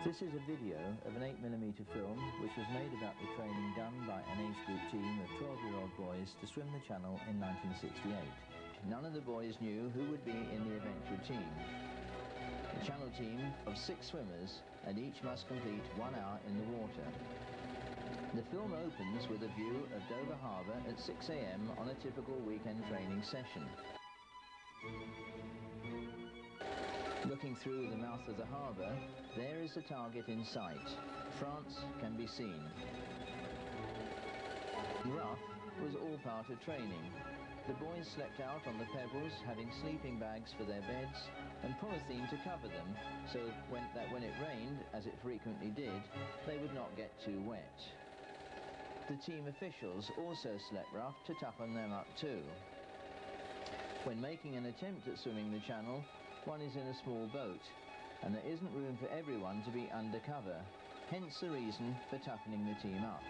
This is a video of an 8mm film which was made about the training done by an age group team of 12-year-old boys to swim the channel in 1968. None of the boys knew who would be in the eventual team. The channel team of 6 swimmers, and each must complete 1 hour in the water. The film opens with a view of Dover Harbour at 6 AM on a typical weekend training session. Looking through the mouth of the harbour, there is the target in sight. France can be seen. Rough was all part of training. The boys slept out on the pebbles, having sleeping bags for their beds and polythene to cover them, so that when it rained, as it frequently did, they would not get too wet. The team officials also slept rough to toughen them up too. When making an attempt at swimming the channel, one is in a small boat, and there isn't room for everyone to be undercover, hence the reason for toughening the team up.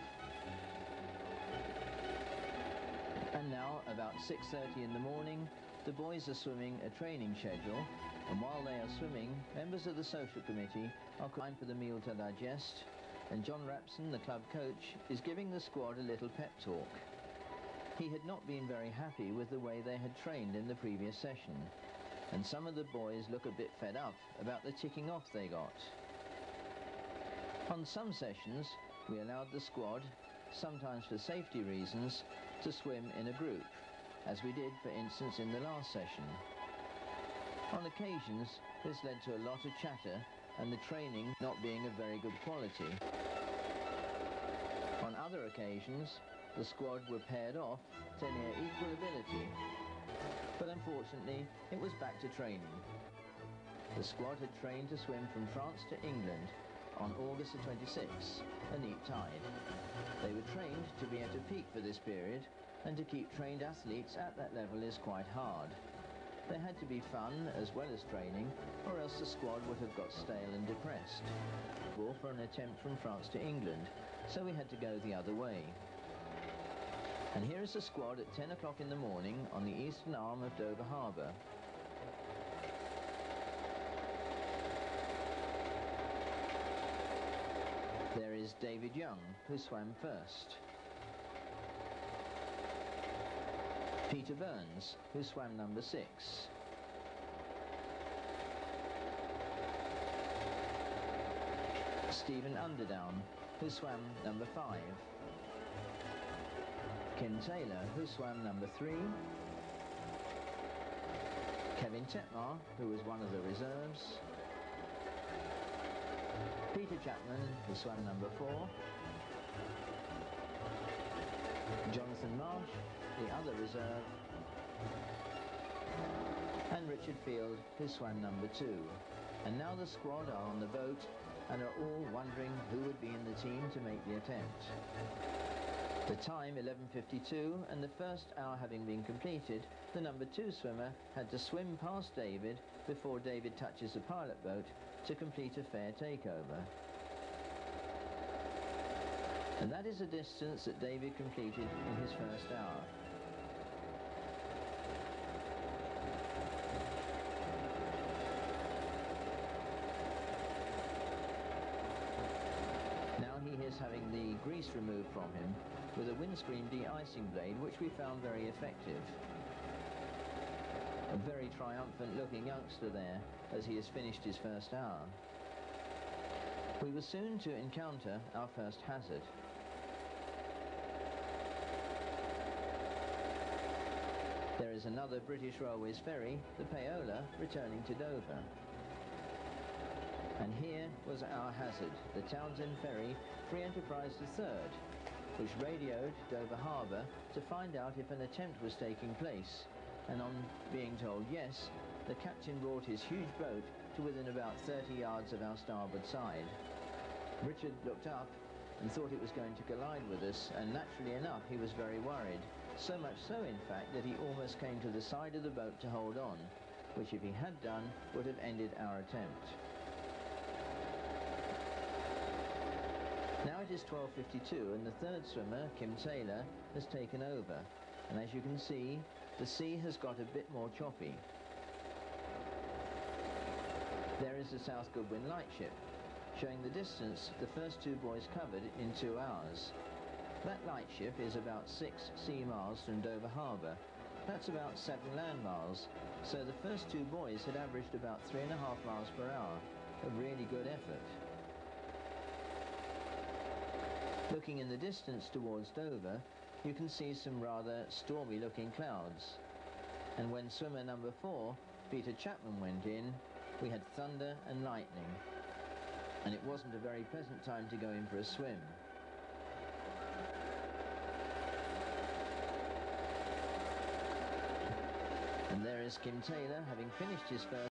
And now, about 6:30 in the morning, the boys are swimming a training schedule, and while they are swimming, members of the social committee are time for the meal to digest, and John Rapson, the club coach, is giving the squad a little pep talk. He had not been very happy with the way they had trained in the previous session, and some of the boys look a bit fed up about the ticking off they got. On some sessions, we allowed the squad, sometimes for safety reasons, to swim in a group, as we did, for instance, in the last session. On occasions, this led to a lot of chatter and the training not being of very good quality. On other occasions, the squad were paired off to near equal ability, but unfortunately, it was back to training. The squad had trained to swim from France to England on August the 26th, a neat tide. They were trained to be at a peak for this period, and to keep trained athletes at that level is quite hard. There had to be fun as well as training, or else the squad would have got stale and depressed. For an attempt from France to England, so we had to go the other way. And here is the squad at 10 o'clock in the morning on the eastern arm of Dover Harbour. There is David Young, who swam first. Peter Burns, who swam number 6. Stephen Underdown, who swam number 5. Kim Taylor, who swam number 3. Kevin Tetmar, who was one of the reserves. Peter Chapman, who swam number 4. Jonathan Marsh, the other reserve. And Richard Field, who swam number 2. And now the squad are on the boat and are all wondering who would be in the team to make the attempt. The time, 11:52, and the first hour having been completed, the number 2 swimmer had to swim past David before David touches the pilot boat to complete a fair takeover. And that is the distance that David completed in his first hour. Now he is having the grease removed from him with a windscreen de-icing blade, which we found very effective. A very triumphant looking youngster there as he has finished his first hour. We were soon to encounter our first hazard. There is another British Railways ferry, the Paola, returning to Dover. And here was our hazard, the Townsend Ferry, Free Enterprise III, which radioed Dover Harbour to find out if an attempt was taking place, and on being told yes, the captain brought his huge boat to within about 30 yards of our starboard side. Richard looked up and thought it was going to collide with us, and naturally enough he was very worried, so much so in fact that he almost came to the side of the boat to hold on, which if he had done would have ended our attempt. Now it is 12:52 and the third swimmer, Kim Taylor, has taken over, and as you can see, the sea has got a bit more choppy. There is the South Goodwin lightship, showing the distance the first two boys covered in 2 hours. That lightship is about 6 sea miles from Dover Harbour. That's about 7 land miles, so the first two boys had averaged about 3.5 miles per hour, a really good effort. Looking in the distance towards Dover, you can see some rather stormy looking clouds. And when swimmer number 4, Peter Chapman, went in, we had thunder and lightning. And it wasn't a very pleasant time to go in for a swim. And there is Kim Taylor, having finished his first